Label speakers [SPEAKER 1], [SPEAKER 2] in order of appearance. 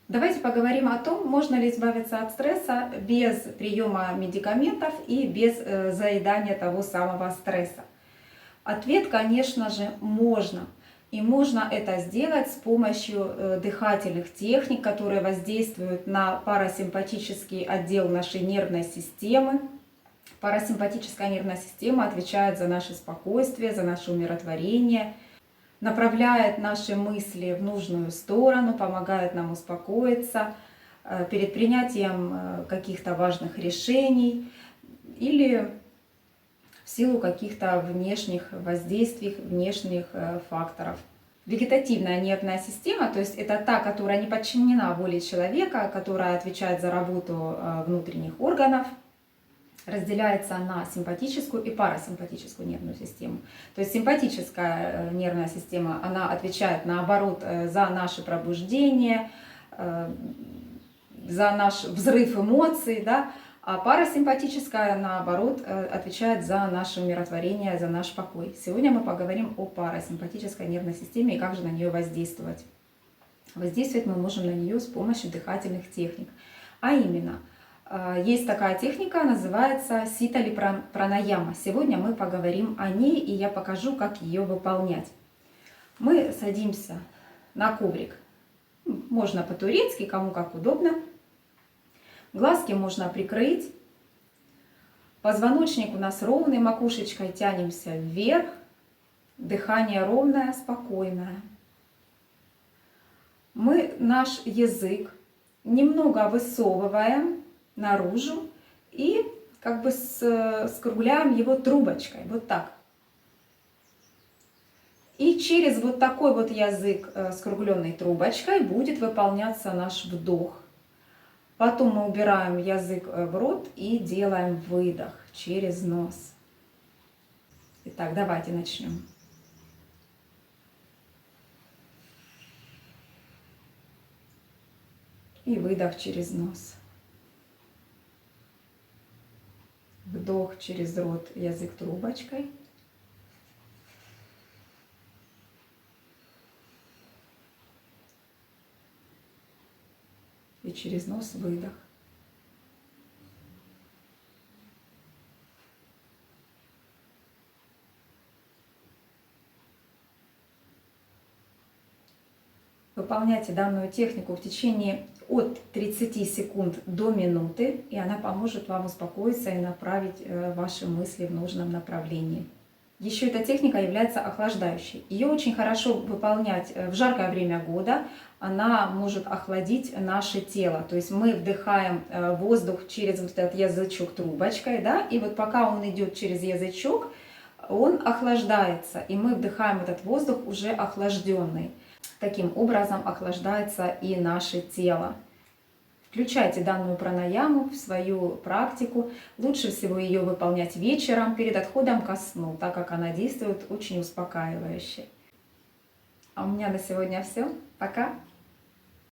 [SPEAKER 1] Давайте поговорим о том, можно ли избавиться от стресса без приема медикаментов и без заедания того самого стресса. Ответ, конечно же, можно. И можно это сделать с помощью дыхательных техник, которые воздействуют на парасимпатический отдел нашей нервной системы. Парасимпатическая нервная система отвечает за наше спокойствие, за наше умиротворение, направляет наши мысли в нужную сторону, помогает нам успокоиться перед принятием каких-то важных решений или в силу каких-то внешних воздействий, внешних факторов. Вегетативная нервная система, то есть это та, которая не подчинена воле человека, которая отвечает за работу внутренних органов, разделяется на симпатическую и парасимпатическую нервную систему. То есть симпатическая нервная система, она отвечает наоборот за наше пробуждение, за наш взрыв эмоций, да? А парасимпатическая, наоборот, отвечает за наше умиротворение, за наш покой. Сегодня мы поговорим о парасимпатической нервной системе и как же на нее воздействовать. Воздействовать мы можем на нее с помощью дыхательных техник. А именно, есть такая техника, называется ситали пранаяма. Сегодня мы поговорим о ней, и я покажу, как ее выполнять. Мы садимся на коврик, можно по-турецки, кому как удобно. Глазки можно прикрыть. Позвоночник у нас ровный, макушечкой тянемся вверх. Дыхание ровное, спокойное. Мы наш язык немного высовываем наружу и как бы скругляем его трубочкой, вот так. И через вот такой вот язык скругленной трубочкой будет выполняться наш вдох. Потом мы убираем язык в рот и делаем выдох через нос. Итак, давайте начнем. И выдох через нос. Вдох через рот, язык трубочкой. И через нос выдох. Выполняйте данную технику в течение от 30 секунд до минуты, и она поможет вам успокоиться и направить ваши мысли в нужном направлении. Еще эта техника является охлаждающей. Ее очень хорошо выполнять в жаркое время года. Она может охладить наше тело. То есть мы вдыхаем воздух через вот этот язычок трубочкой, да, и вот пока он идет через язычок, он охлаждается, и мы вдыхаем этот воздух уже охлажденный. Таким образом охлаждается и наше тело. Включайте данную пранаяму в свою практику. Лучше всего ее выполнять вечером перед отходом ко сну, так как она действует очень успокаивающе. А у меня на сегодня все. Пока!